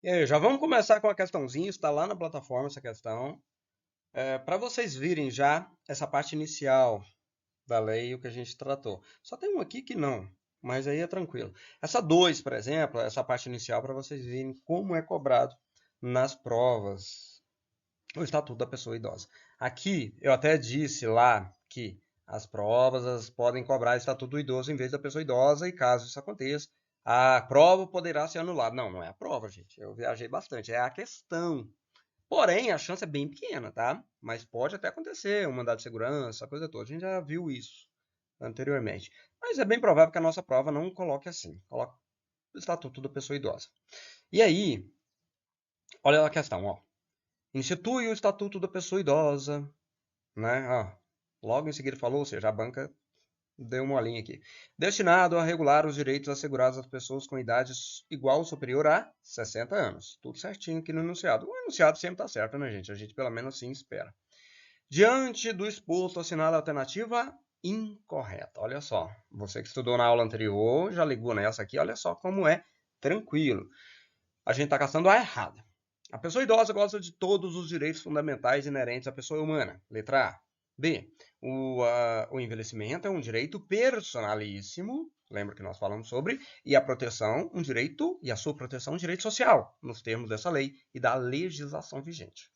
E aí, já vamos começar com a questãozinha, está lá na plataforma essa questão. Para vocês virem já essa parte inicial da lei, o que a gente tratou. Só tem um aqui que não, mas aí é tranquilo. Essa 2, por exemplo, essa parte inicial, para vocês verem como é cobrado nas provas o Estatuto da Pessoa Idosa. Aqui, eu até disse lá que as provas podem cobrar o Estatuto do Idoso em vez da pessoa idosa, e caso isso aconteça, a prova poderá ser anulada. Não, não é a prova, gente. Eu viajei bastante, é a questão. Porém, a chance é bem pequena, tá? Mas pode até acontecer, um mandado de segurança, a coisa toda. A gente já viu isso anteriormente. Mas é bem provável que a nossa prova não coloque assim. Coloque o Estatuto da Pessoa Idosa. E aí, olha a questão, ó. Institui o Estatuto da Pessoa Idosa, né? Logo em seguida falou, ou seja, a banca deu uma linha aqui. Destinado a regular os direitos assegurados às pessoas com idade igual ou superior a 60 anos. Tudo certinho aqui no enunciado. O enunciado sempre está certo, né, gente? A gente pelo menos assim espera. Diante do exposto, assinala a alternativa incorreta. Olha só, você que estudou na aula anterior já ligou nessa aqui, olha só como é tranquilo. A gente está caçando a errada. A pessoa idosa goza de todos os direitos fundamentais inerentes à pessoa humana. Letra A. B. O envelhecimento é um direito personalíssimo, lembra que nós falamos sobre, e a proteção, um direito, e a sua proteção, um direito social, nos termos dessa lei e da legislação vigente.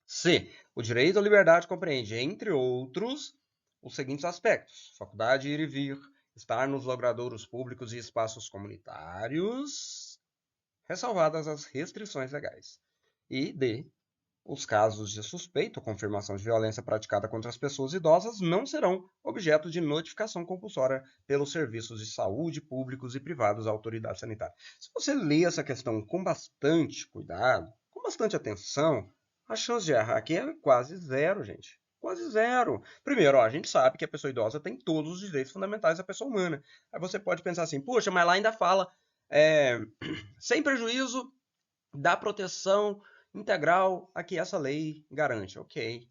C. O direito à liberdade compreende, entre outros, os seguintes aspectos: faculdade de ir e vir, estar nos logradouros públicos e espaços comunitários, ressalvadas as restrições legais. E D. Os casos de suspeita ou confirmação de violência praticada contra as pessoas idosas não serão objeto de notificação compulsória pelos serviços de saúde públicos e privados à autoridade sanitária. Se você lê essa questão com bastante cuidado, com bastante atenção, a chance de errar aqui é quase zero, gente. Quase zero. Primeiro, ó, a gente sabe que a pessoa idosa tem todos os direitos fundamentais da pessoa humana. Aí você pode pensar assim, poxa, mas lá ainda fala é, sem prejuízo da proteção integral a que essa lei garante. Ok.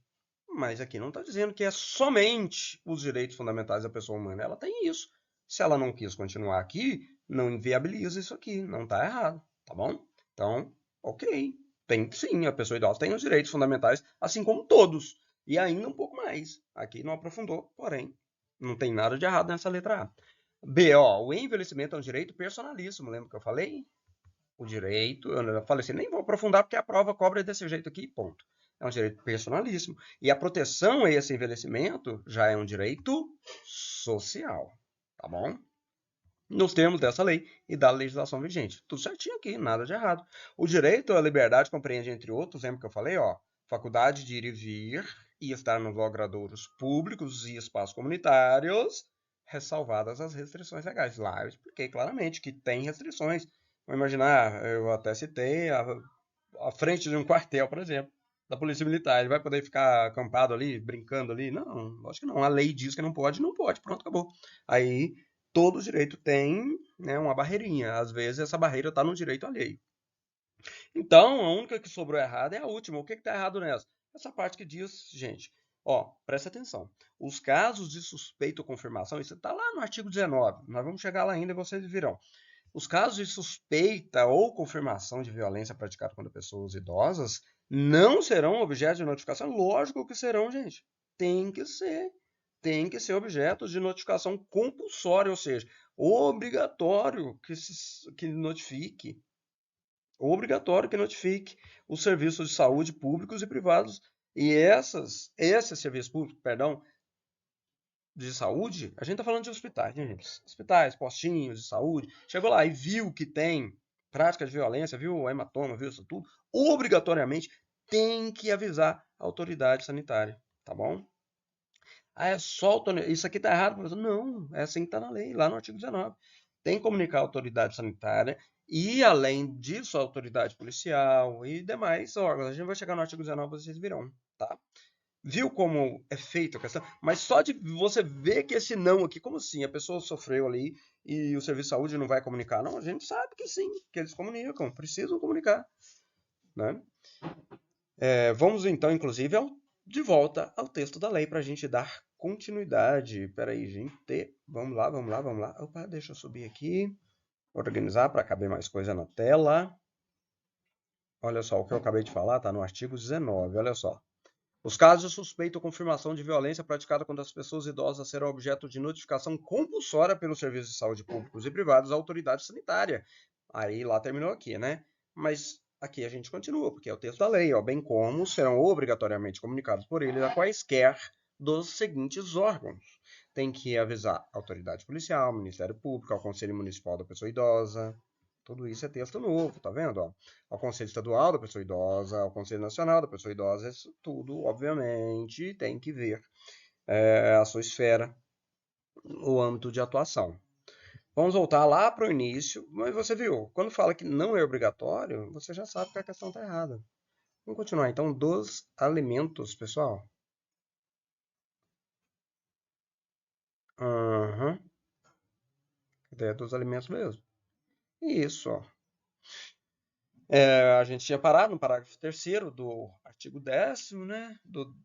Mas aqui não está dizendo que é somente os direitos fundamentais da pessoa humana. Ela tem isso. Se ela não quis continuar aqui, não inviabiliza isso aqui. Não está errado. Tá bom? Então, ok. Tem sim, a pessoa idosa tem os direitos fundamentais, assim como todos. E ainda um pouco mais. Aqui não aprofundou, porém, não tem nada de errado nessa letra A. B, ó, o envelhecimento é um direito personalíssimo, lembra que eu falei? O direito, eu falei assim, nem vou aprofundar porque a prova cobra desse jeito aqui, ponto. É um direito personalíssimo. E a proteção a esse envelhecimento já é um direito social, tá bom? Nos termos dessa lei e da legislação vigente. Tudo certinho aqui, nada de errado. O direito à liberdade compreende, entre outros, lembra que eu falei, ó, faculdade de ir e vir e estar nos logradouros públicos e espaços comunitários, ressalvadas as restrições legais. Lá eu expliquei claramente que tem restrições. Vou imaginar, eu até citei a frente de um quartel, por exemplo, da Polícia Militar. Ele vai poder ficar acampado ali, brincando ali? Não, lógico que não. A lei diz que não pode, não pode. Pronto, acabou. Aí todo direito tem, né, uma barreirinha. Às vezes essa barreira está no direito alheio. Então, a única que sobrou errada é a última. O que está errado nessa? Essa parte que diz, gente, ó, presta atenção. Os casos de suspeita ou confirmação, isso está lá no artigo 19. Nós vamos chegar lá ainda e vocês virão. Os casos de suspeita ou confirmação de violência praticada contra pessoas idosas não serão objeto de notificação? Lógico que serão, gente. Tem que ser. Tem que ser objeto de notificação compulsória, ou seja, obrigatório que notifique. Obrigatório que notifique os serviços de saúde públicos e privados. E esses serviços públicos, perdão, de saúde, a gente está falando de hospitais, né, gente? Hospitais, postinhos de saúde. Chegou lá e viu que tem prática de violência, viu o hematoma, viu isso tudo, obrigatoriamente tem que avisar a autoridade sanitária, tá bom? Ah, é só isso aqui tá errado, professor? Não, é assim que está na lei, lá no artigo 19. Tem que comunicar à autoridade sanitária e, além disso, a autoridade policial e demais órgãos. A gente vai chegar no artigo 19, vocês virão, tá? Viu como é feita a questão? Mas só de você ver que esse não aqui, como assim? A pessoa sofreu ali e o serviço de saúde não vai comunicar? Não, a gente sabe que sim, que eles comunicam, precisam comunicar, né? Vamos então, inclusive, de volta ao texto da lei para a gente dar continuidade. Peraí, gente. Vamos lá, vamos lá, vamos lá. Opa, deixa eu subir aqui, organizar para caber mais coisa na tela. Olha só, o que eu acabei de falar está no artigo 19, olha só. Os casos de suspeita ou confirmação de violência praticada contra as pessoas idosas serão objeto de notificação compulsória pelos serviços de saúde públicos e privados à autoridade sanitária. Aí lá terminou aqui, né? Mas aqui a gente continua, porque é o texto da lei, ó, bem como serão obrigatoriamente comunicados por ele a quaisquer dos seguintes órgãos. Tem que avisar a autoridade policial, Ministério Público, ao Conselho Municipal da Pessoa Idosa. Tudo isso é texto novo, tá vendo? Ó? Ao Conselho Estadual da Pessoa Idosa, ao Conselho Nacional da Pessoa Idosa, isso tudo, obviamente, tem que ver a sua esfera, o âmbito de atuação. Vamos voltar lá para o início, mas você viu, quando fala que não é obrigatório, você já sabe que a questão está errada. Vamos continuar, então, dos alimentos, pessoal. Uhum. Ideia dos alimentos mesmo. Isso, ó. A gente tinha parado no parágrafo 3º do artigo 10º, né? Do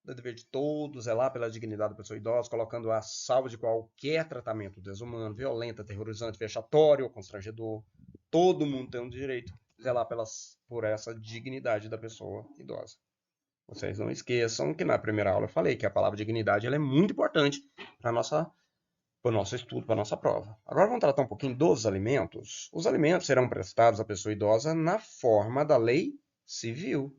dever de todos, zelar pela dignidade da pessoa idosa, colocando a salvo de qualquer tratamento desumano, violento, aterrorizante, vexatório ou constrangedor. Todo mundo tem o direito de zelar por essa dignidade da pessoa idosa. Vocês não esqueçam que na primeira aula eu falei que a palavra dignidade ela é muito importante para o nosso estudo, para a nossa prova. Agora vamos tratar um pouquinho dos alimentos. Os alimentos serão prestados à pessoa idosa na forma da lei civil.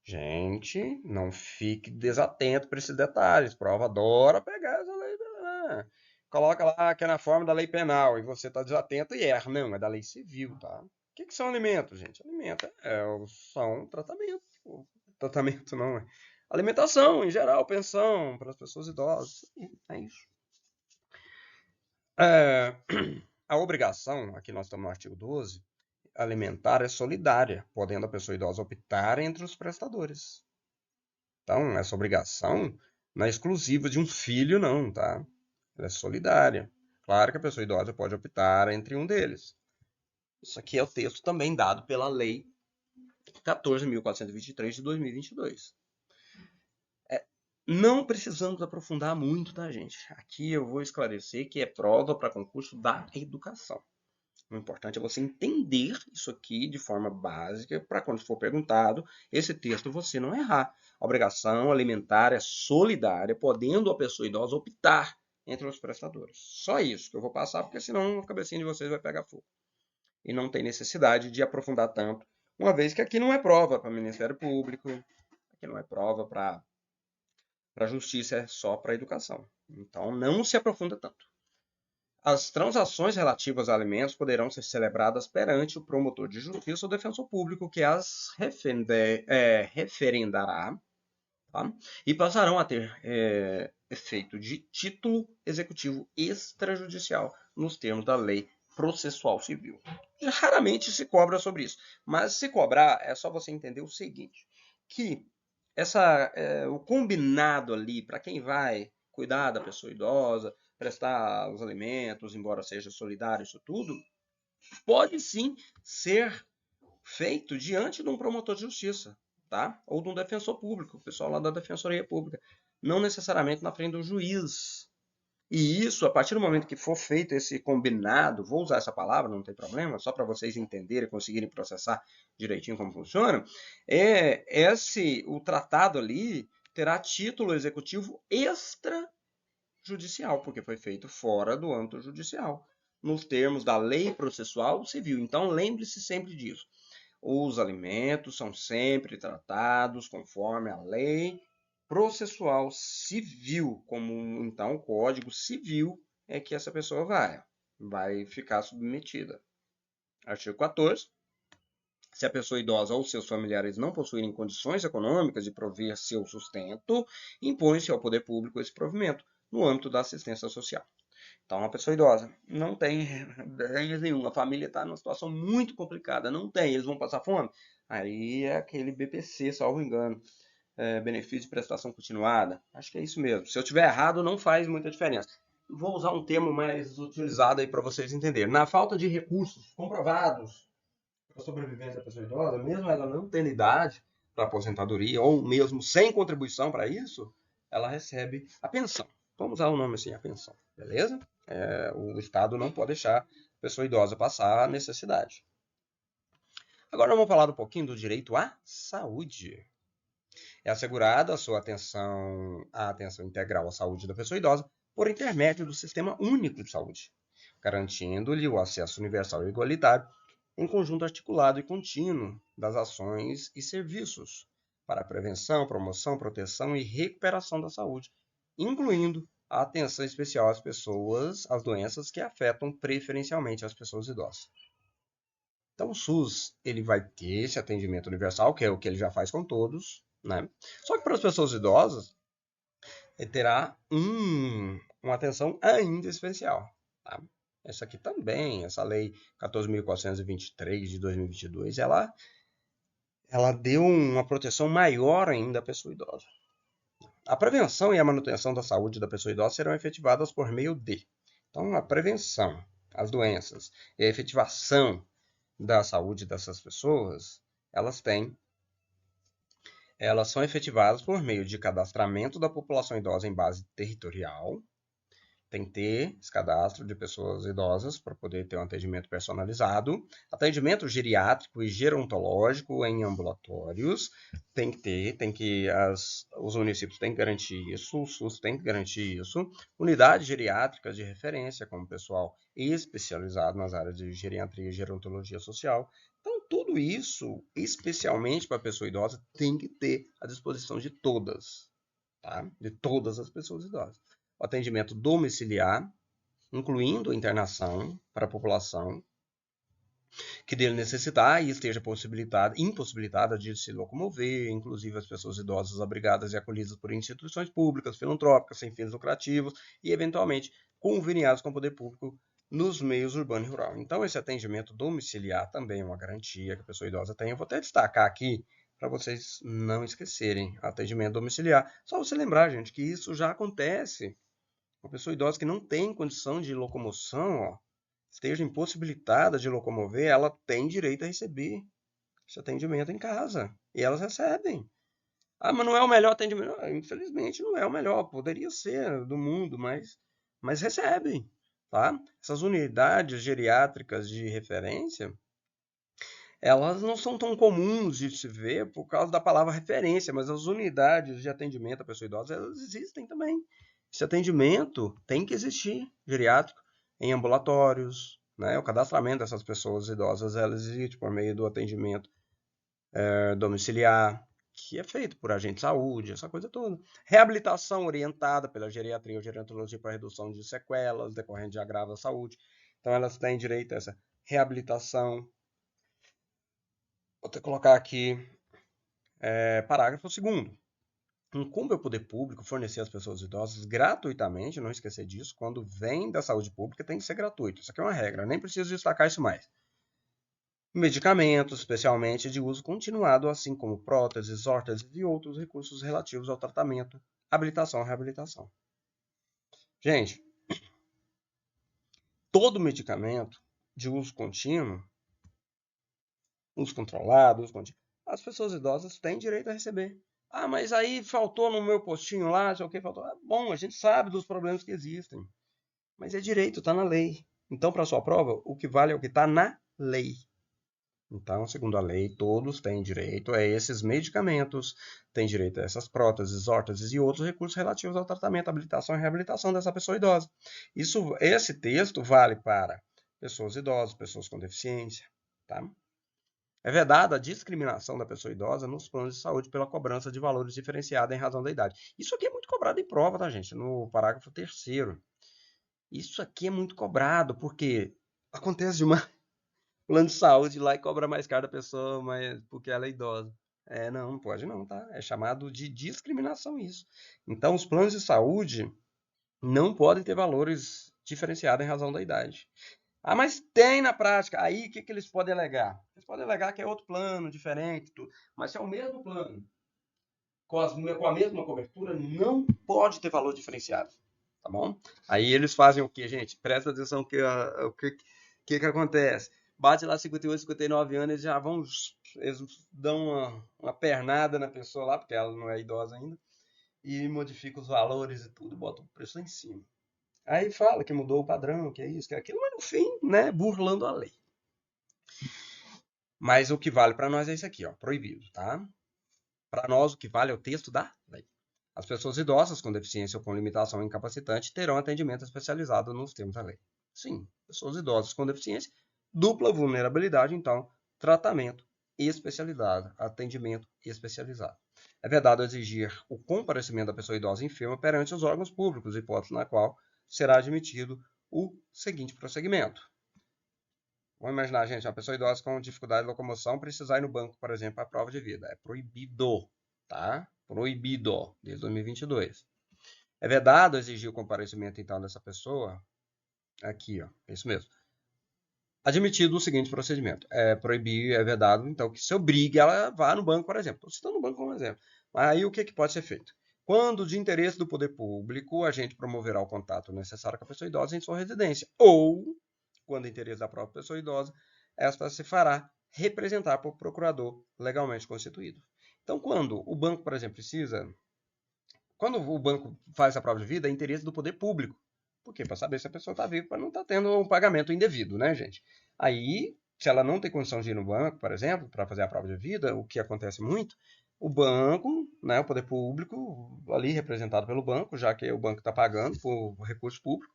Gente, não fique desatento para esses detalhes. Prova adora pegar essa lei. Coloca lá que é na forma da lei penal e você está desatento e erra. Não, é da lei civil, tá? O que são alimentos, gente? Alimento são tratamento. Tratamento não é. Alimentação, em geral, pensão para as pessoas idosas. É isso. A obrigação, aqui nós estamos no artigo 12, alimentar é solidária, podendo a pessoa idosa optar entre os prestadores. Então, essa obrigação não é exclusiva de um filho, não, tá? Ela é solidária. Claro que a pessoa idosa pode optar entre um deles. Isso aqui é o texto também dado pela Lei 14.423 de 2022. Não precisamos aprofundar muito, tá, gente? Aqui eu vou esclarecer que é prova para concurso da educação. O importante é você entender isso aqui de forma básica para quando for perguntado, esse texto você não errar. A obrigação alimentar é solidária, podendo a pessoa idosa optar entre os prestadores. Só isso que eu vou passar, porque senão a cabecinha de vocês vai pegar fogo. E não tem necessidade de aprofundar tanto, uma vez que aqui não é prova para o Ministério Público, aqui não é prova para a Justiça, é só para a educação. Então não se aprofunda tanto. As transações relativas a alimentos poderão ser celebradas perante o promotor de justiça ou defensor público que as referendará, tá? E passarão a ter efeito de título executivo extrajudicial nos termos da lei processual civil. Raramente se cobra sobre isso, mas se cobrar é só você entender o seguinte, que o combinado ali para quem vai cuidar da pessoa idosa, prestar os alimentos, embora seja solidário isso tudo, pode sim ser feito diante de um promotor de justiça, tá? Ou de um defensor público, o pessoal lá da Defensoria Pública, não necessariamente na frente do juiz. E isso, a partir do momento que for feito esse combinado, vou usar essa palavra, não tem problema, só para vocês entenderem e conseguirem processar direitinho como funciona, o tratado ali terá título executivo extrajudicial, porque foi feito fora do âmbito judicial, nos termos da lei processual civil. Então, lembre-se sempre disso. Os alimentos são sempre tratados conforme a lei processual civil, como então o Código Civil é que essa pessoa vai ficar submetida. Artigo 14. Se a pessoa idosa ou seus familiares não possuírem condições econômicas de prover seu sustento, impõe-se ao poder público esse provimento no âmbito da assistência social. Então, uma pessoa idosa não tem ganho nenhum, a família está numa situação muito complicada, não tem, eles vão passar fome. Aí é aquele BPC, salvo engano, benefício de prestação continuada. Acho que é isso mesmo. Se eu tiver errado, não faz muita diferença. Vou usar um termo mais utilizado aí para vocês entenderem. Na falta de recursos comprovados para a sobrevivência da pessoa idosa, mesmo ela não tendo idade para aposentadoria ou mesmo sem contribuição para isso, ela recebe a pensão. Vamos usar o nome assim, a pensão, beleza? O Estado não pode deixar a pessoa idosa passar a necessidade. Agora vamos falar um pouquinho do direito à saúde. É assegurada a atenção integral à saúde da pessoa idosa por intermédio do Sistema Único de Saúde, garantindo-lhe o acesso universal e igualitário em conjunto articulado e contínuo das ações e serviços para a prevenção, promoção, proteção e recuperação da saúde, incluindo a atenção especial às doenças que afetam preferencialmente as pessoas idosas. Então, o SUS ele vai ter esse atendimento universal, que é o que ele já faz com todos, né? Só que para as pessoas idosas, ele terá uma atenção ainda especial. Tá? Essa aqui também, essa lei 14.423 de 2022, ela deu uma proteção maior ainda à pessoa idosa. A prevenção e a manutenção da saúde da pessoa idosa serão efetivadas por meio de. Então, a prevenção, as doenças e a efetivação da saúde dessas pessoas, elas são efetivadas por meio de cadastramento da população idosa em base territorial. Tem que ter esse cadastro de pessoas idosas para poder ter um atendimento personalizado. Atendimento geriátrico e gerontológico em ambulatórios. Os municípios têm que garantir isso, o SUS tem que garantir isso. Unidades geriátricas de referência, como pessoal especializado nas áreas de geriatria e gerontologia social. Então, tudo isso, especialmente para a pessoa idosa, tem que ter à disposição de todas, tá? De todas as pessoas idosas. O atendimento domiciliar, incluindo internação para a população que dele necessitar e esteja impossibilitada de se locomover, inclusive as pessoas idosas abrigadas e acolhidas por instituições públicas, filantrópicas, sem fins lucrativos e, eventualmente, conveniados com o poder público nos meios urbano e rural. Então, esse atendimento domiciliar também é uma garantia que a pessoa idosa tem. Eu vou até destacar aqui para vocês não esquecerem, atendimento domiciliar. Só você lembrar, gente, que isso já acontece. Uma pessoa idosa que não tem condição de locomoção, esteja impossibilitada de locomover, ela tem direito a receber esse atendimento em casa. E elas recebem. Ah, mas não é o melhor atendimento. Não, infelizmente não é o melhor. Poderia ser do mundo, mas recebem. Tá? Essas unidades geriátricas de referência, elas não são tão comuns de se ver por causa da palavra referência, mas as unidades de atendimento à pessoa idosa, elas existem também. Esse atendimento tem que existir, geriátrico, em ambulatórios, né? O cadastramento dessas pessoas idosas, elas existe por meio do atendimento domiciliar, que é feito por agente de saúde, essa coisa toda. Reabilitação orientada pela geriatria ou gerontologia para redução de sequelas decorrentes de agravo à saúde. Então, elas têm direito a essa reabilitação. Vou ter que colocar aqui parágrafo 2º. Incumbe ao poder público fornecer às pessoas idosas gratuitamente, não esquecer disso, quando vem da saúde pública tem que ser gratuito. Isso aqui é uma regra, nem preciso destacar isso mais. Medicamentos, especialmente de uso continuado, assim como próteses, órteses e outros recursos relativos ao tratamento, habilitação e reabilitação. Gente, todo medicamento de uso contínuo, uso controlado, uso contínuo, as pessoas idosas têm direito a receber. Ah, mas aí faltou no meu postinho lá, sei o que faltou. Bom, a gente sabe dos problemas que existem. Mas é direito, está na lei. Então, para a sua prova, o que vale é o que está na lei. Então, segundo a lei, todos têm direito a esses medicamentos, têm direito a essas próteses, órteses e outros recursos relativos ao tratamento, habilitação e reabilitação dessa pessoa idosa. Esse texto vale para pessoas idosas, pessoas com deficiência, tá? É vedada a discriminação da pessoa idosa nos planos de saúde pela cobrança de valores diferenciados em razão da idade. Isso aqui é muito cobrado em prova, tá, gente? No parágrafo 3º. Isso aqui é muito cobrado, porque acontece de uma plano de saúde lá e cobra mais caro da pessoa, mas porque ela é idosa. Não pode não, tá? É chamado de discriminação isso. Então, os planos de saúde não podem ter valores diferenciados em razão da idade. Ah, mas tem na prática. Aí, o que eles podem alegar? Eles podem alegar que é outro plano, diferente, tudo. Mas se é o mesmo plano, com a mesma cobertura, não pode ter valor diferenciado. Tá bom? Aí eles fazem o que, gente? Presta atenção que o que acontece. Bate lá 58, 59 anos, eles dão uma pernada na pessoa lá, porque ela não é idosa ainda, e modifica os valores e tudo, bota o preço lá em cima. Aí fala que mudou o padrão, que é isso, que é aquilo, mas no fim, né, burlando a lei. Mas o que vale para nós é isso aqui, ó, proibido, tá? Para nós, o que vale é o texto da lei. As pessoas idosas com deficiência ou com limitação incapacitante terão atendimento especializado nos termos da lei. Sim, pessoas idosas com deficiência, dupla vulnerabilidade, então, tratamento especializado, atendimento especializado. É vedado exigir o comparecimento da pessoa idosa enferma perante os órgãos públicos, hipótese na qual será admitido o seguinte procedimento. Vamos imaginar, gente, uma pessoa idosa com dificuldade de locomoção precisar ir no banco, por exemplo, para a prova de vida. É proibido, tá? Proibido, desde 2022. É vedado exigir o comparecimento, então, dessa pessoa. Aqui, ó, é isso mesmo. Admitido o seguinte procedimento. É proibir, é vedado, então, que se obrigue ela a vá no banco, por exemplo. Estou citando o banco como exemplo. Mas aí o que pode ser feito? Quando de interesse do poder público, a gente promoverá o contato necessário com a pessoa idosa em sua residência. Ou, quando de interesse da própria pessoa idosa, esta se fará representar por procurador legalmente constituído. Então, quando o banco, por exemplo, quando o banco faz a prova de vida, é interesse do poder público. Por quê? Para saber se a pessoa está viva, para não estar tendo um pagamento indevido, né, gente? Aí, se ela não tem condição de ir no banco, por exemplo, para fazer a prova de vida, o que acontece muito, o banco, né, o poder público, ali representado pelo banco, já que o banco está pagando por recurso público,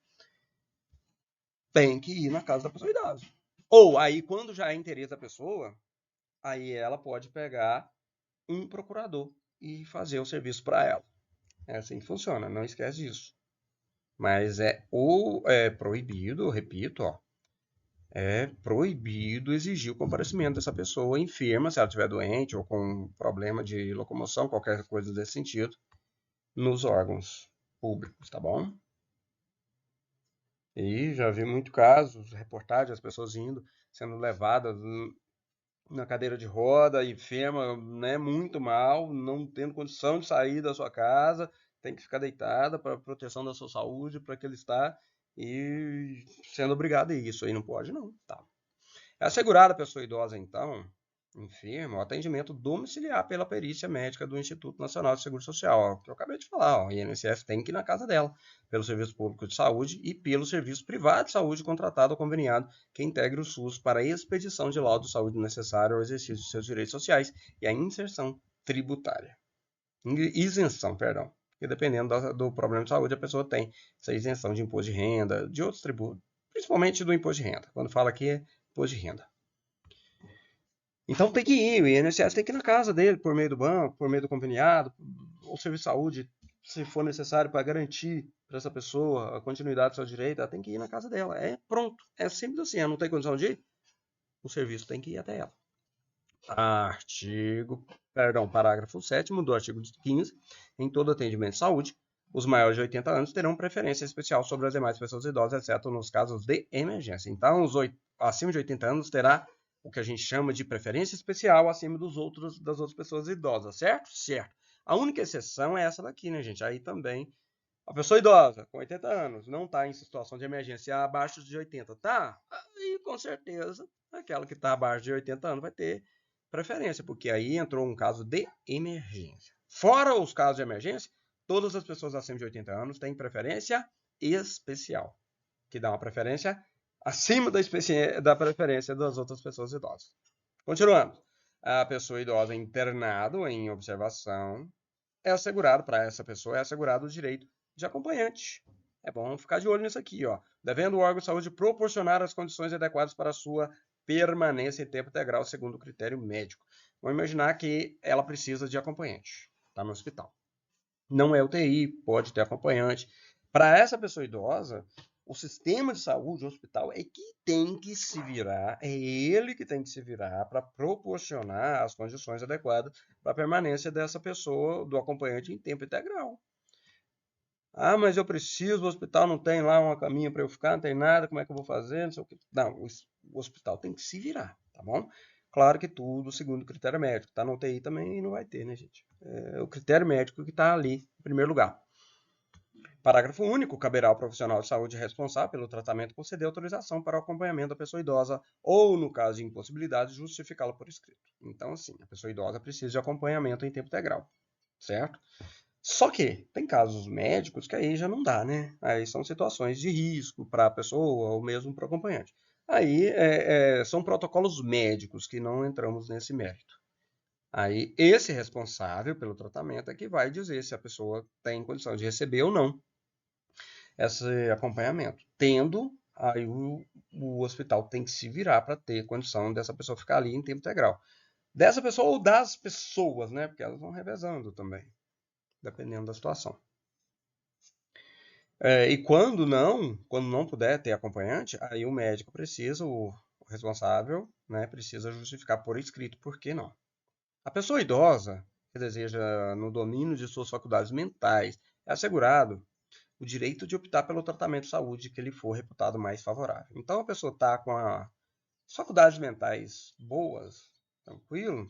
tem que ir na casa da pessoa idosa. Ou aí, quando já é interesse da pessoa, aí ela pode pegar um procurador e fazer o serviço para ela. É assim que funciona, não esquece disso. Mas é proibido, repito, ó, é proibido exigir o comparecimento dessa pessoa enferma, se ela estiver doente ou com problema de locomoção, qualquer coisa desse sentido, nos órgãos públicos, tá bom? E já vi muitos casos, reportagens, as pessoas sendo levadas na cadeira de roda, enferma, né, muito mal, não tendo condição de sair da sua casa, tem que ficar deitada para proteção da sua saúde, para que ele está e sendo obrigado a isso aí não pode não, tá? É assegurada a pessoa idosa então, enferma, o atendimento domiciliar pela perícia médica do Instituto Nacional de Seguro Social, ó, que eu acabei de falar, ó, o INSS tem que ir na casa dela, pelo Serviço Público de Saúde e pelo Serviço Privado de Saúde contratado ou conveniado que integre o SUS para a expedição de laudo de saúde necessário ao exercício de seus direitos sociais e a inserção tributária. Isenção, perdão. Porque dependendo do problema de saúde, a pessoa tem essa isenção de imposto de renda, de outros tributos, principalmente do imposto de renda. Quando fala aqui é imposto de renda. Então tem que ir, o INSS tem que ir na casa dele, por meio do banco, por meio do conveniado, ou serviço de saúde, se for necessário para garantir para essa pessoa a continuidade do seu direito, ela tem que ir na casa dela. É pronto, é simples assim, ela não tem condição de ir, o serviço tem que ir até ela. Parágrafo 7º do artigo 15, em todo atendimento de saúde, os maiores de 80 anos terão preferência especial sobre as demais pessoas idosas, exceto nos casos de emergência. Então, acima de 80 anos terá o que a gente chama de preferência especial acima das outras pessoas idosas, certo? Certo. A única exceção é essa daqui, né, gente? Aí também, a pessoa idosa, com 80 anos, não está em situação de emergência abaixo de 80, tá? Aí, com certeza, aquela que está abaixo de 80 anos vai ter preferência, porque aí entrou um caso de emergência. Fora os casos de emergência, todas as pessoas acima de 80 anos têm preferência especial, que dá uma preferência acima da preferência das outras pessoas idosas. Continuando. A pessoa idosa internada em observação é assegurado, para essa pessoa, é assegurado o direito de acompanhante. É bom ficar de olho nisso aqui, ó. Devendo o órgão de saúde proporcionar as condições adequadas para a sua permanência em tempo integral segundo o critério médico. Vamos imaginar que ela precisa de acompanhante, está no hospital. Não é UTI, pode ter acompanhante. Para essa pessoa idosa, o sistema de saúde, o hospital, é que tem que se virar, é ele que tem que se virar para proporcionar as condições adequadas para a permanência dessa pessoa, do acompanhante em tempo integral. Ah, mas eu preciso, o hospital não tem lá uma caminha para eu ficar, não tem nada, como é que eu vou fazer? Não sei o que. Não, o hospital tem que se virar, tá bom? Claro que tudo segundo o critério médico. Tá no UTI também não vai ter, né, gente? É o critério médico que está ali em primeiro lugar. Parágrafo único. Caberá ao profissional de saúde responsável pelo tratamento conceder autorização para o acompanhamento da pessoa idosa ou, no caso de impossibilidade, justificá-la por escrito. Então, assim, a pessoa idosa precisa de acompanhamento em tempo integral, certo? Só que tem casos médicos que aí já não dá, né? Aí são situações de risco para a pessoa ou mesmo para o acompanhante. Aí são protocolos médicos que não entramos nesse mérito. Aí esse responsável pelo tratamento é que vai dizer se a pessoa tem condição de receber ou não esse acompanhamento. Tendo, aí o hospital tem que se virar para ter condição dessa pessoa ficar ali em tempo integral. Dessa pessoa ou das pessoas, né? Porque elas vão revezando também, dependendo da situação. E quando não puder ter acompanhante, aí o médico precisa, o responsável, né, precisa justificar por escrito por que não. A pessoa idosa que deseja no domínio de suas faculdades mentais é assegurado o direito de optar pelo tratamento de saúde que lhe for reputado mais favorável. Então, a pessoa está com as faculdades mentais boas, tranquilo,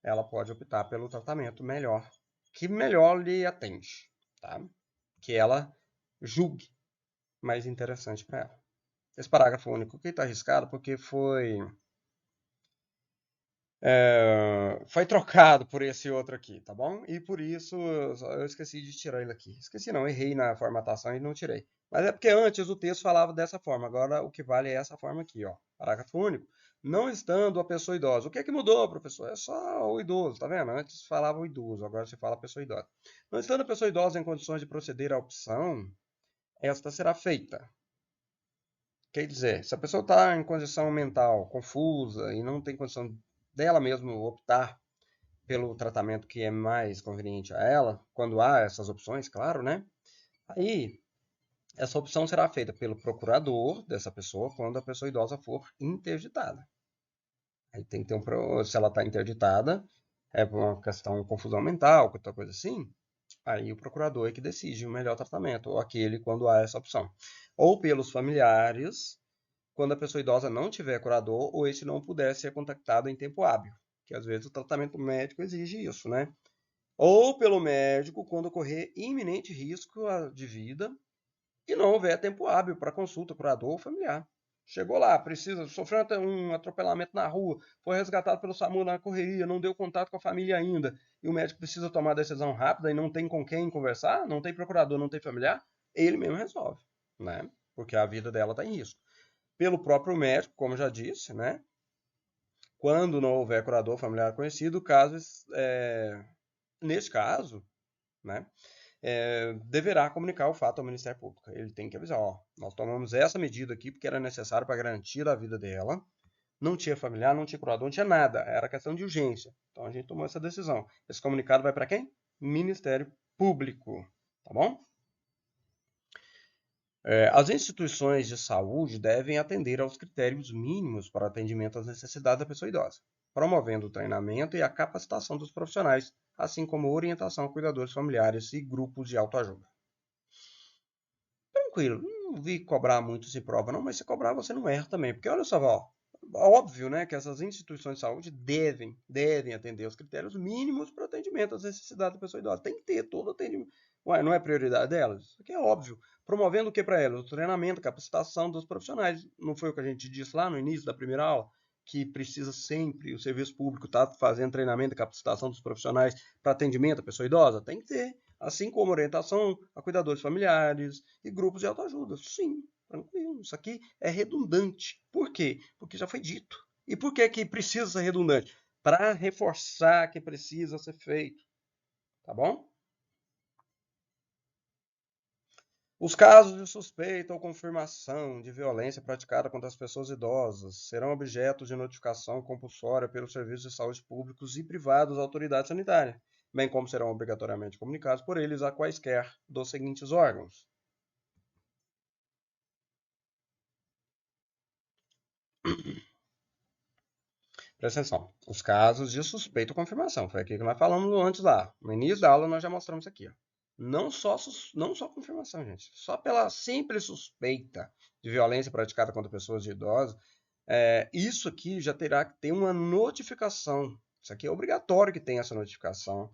ela pode optar pelo tratamento melhor, que melhor lhe atende, tá? Que ela julgue mais interessante para ela. Esse parágrafo único aqui está arriscado porque foi trocado por esse outro aqui, tá bom? E por isso eu esqueci de tirar ele aqui. Esqueci não, errei na formatação e não tirei. Mas é porque antes o texto falava dessa forma, agora o que vale é essa forma aqui, ó. Parágrafo único. Não estando a pessoa idosa. O que é que mudou, professor? É só o idoso, tá vendo? Antes falava o idoso, agora se fala a pessoa idosa. Não estando a pessoa idosa em condições de proceder à opção, esta será feita. Quer dizer, se a pessoa está em condição mental confusa e não tem condição dela mesma optar pelo tratamento que é mais conveniente a ela, quando há essas opções, claro, né? Aí, essa opção será feita pelo procurador dessa pessoa quando a pessoa idosa for interditada. Aí tem que ter se ela está interditada, é por uma questão de confusão mental, outra coisa assim, aí o procurador é que decide o melhor tratamento, ou aquele quando há essa opção. Ou pelos familiares, quando a pessoa idosa não tiver curador ou este não puder ser contactado em tempo hábil, que às vezes o tratamento médico exige isso, né? Ou pelo médico quando ocorrer iminente risco de vida e não houver tempo hábil para consulta, curador ou familiar. Chegou lá, sofreu um atropelamento na rua, foi resgatado pelo SAMU na correria, não deu contato com a família ainda, e o médico precisa tomar a decisão rápida e não tem com quem conversar, não tem procurador, não tem familiar, ele mesmo resolve, né? Porque a vida dela está em risco. Pelo próprio médico, como já disse, né? Quando não houver curador familiar conhecido, nesse caso, né? Deverá comunicar o fato ao Ministério Público. Ele tem que avisar, ó, nós tomamos essa medida aqui porque era necessário para garantir a vida dela. Não tinha familiar, não tinha curador, não tinha nada. Era questão de urgência. Então a gente tomou essa decisão. Esse comunicado vai para quem? Ministério Público. Tá bom? As instituições de saúde devem atender aos critérios mínimos para atendimento às necessidades da pessoa idosa, promovendo o treinamento e a capacitação dos profissionais, assim como orientação a cuidadores familiares e grupos de autoajuda. Tranquilo, não vi cobrar muito se prova não, mas se cobrar você não erra também, porque olha só, ó, óbvio, né, que essas instituições de saúde devem atender os critérios mínimos para atendimento às necessidades da pessoa idosa. Tem que ter todo atendimento. Ué, não é prioridade delas? Isso aqui é óbvio. Promovendo o que para elas? O treinamento, capacitação dos profissionais. Não foi o que a gente disse lá no início da primeira aula? Que precisa sempre, o serviço público está fazendo treinamento e capacitação dos profissionais para atendimento à pessoa idosa? Tem que ter. Assim como orientação a cuidadores familiares e grupos de autoajuda. Sim, tranquilo. Isso aqui é redundante. Por quê? Porque já foi dito. E por que que precisa ser redundante? Para reforçar que precisa ser feito. Tá bom? Os casos de suspeita ou confirmação de violência praticada contra as pessoas idosas serão objeto de notificação compulsória pelos serviços de saúde públicos e privados à autoridade sanitária, bem como serão obrigatoriamente comunicados por eles a quaisquer dos seguintes órgãos. Presta atenção. Os casos de suspeita ou confirmação. Foi aqui que nós falamos antes lá. No início da aula nós já mostramos aqui. Ó. Não só confirmação, gente. Só pela simples suspeita de violência praticada contra pessoas idosas, isso aqui já terá que ter uma notificação. Isso aqui é obrigatório que tenha essa notificação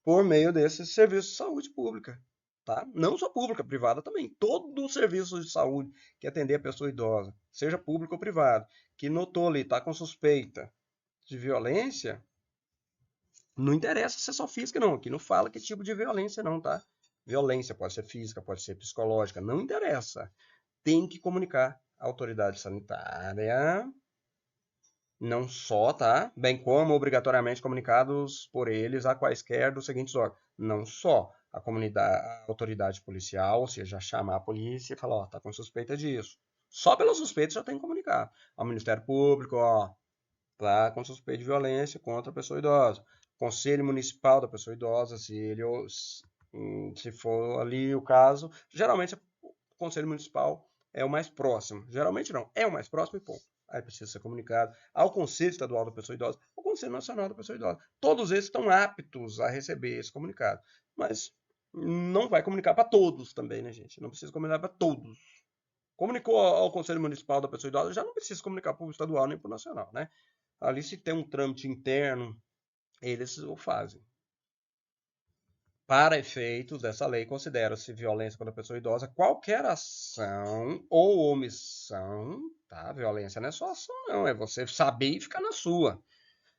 por meio desse serviço de saúde pública. Tá? Não só pública, privada também. Todo o serviço de saúde que atender a pessoa idosa, seja público ou privado, que notou ali, está com suspeita de violência, não interessa se é só física, não. Aqui não fala que tipo de violência, não, tá? Violência pode ser física, pode ser psicológica, não interessa. Tem que comunicar autoridade sanitária, não só, tá? Bem como obrigatoriamente comunicados por eles a quaisquer dos seguintes órgãos. Não só a autoridade policial, ou seja, chamar a polícia e falar, ó, tá com suspeita disso. Só pela suspeita já tem que comunicar ao Ministério Público, ó, tá com suspeita de violência contra a pessoa idosa. Conselho Municipal da pessoa idosa, se for ali o caso, geralmente o Conselho Municipal é o mais próximo. Geralmente não, é o mais próximo e ponto. Aí precisa ser comunicado ao Conselho Estadual da Pessoa Idosa, ao Conselho Nacional da Pessoa Idosa. Todos esses estão aptos a receber esse comunicado. Mas não vai comunicar para todos também, né, gente? Não precisa comunicar para todos. Comunicou ao Conselho Municipal da Pessoa Idosa, já não precisa comunicar para o estadual nem para o nacional, né? Ali, se tem um trâmite interno, eles o fazem. Para efeitos dessa lei, considera-se violência contra a pessoa idosa qualquer ação ou omissão, tá? Violência não é só ação, não, é você saber e ficar na sua,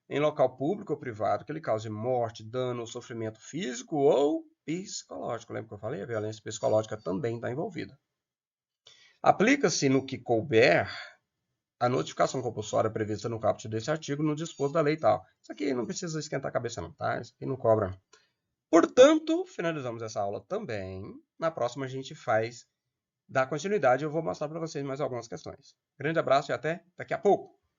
em local público ou privado, que lhe cause morte, dano ou sofrimento físico ou psicológico. Lembra que eu falei? A violência psicológica também está envolvida. Aplica-se no que couber a notificação compulsória prevista no caput desse artigo no disposto da lei e tal. Isso aqui não precisa esquentar a cabeça não, tá? Isso aqui não cobra. Portanto, finalizamos essa aula também. Na próxima a gente dá continuidade. Eu vou mostrar para vocês mais algumas questões. Grande abraço e até daqui a pouco.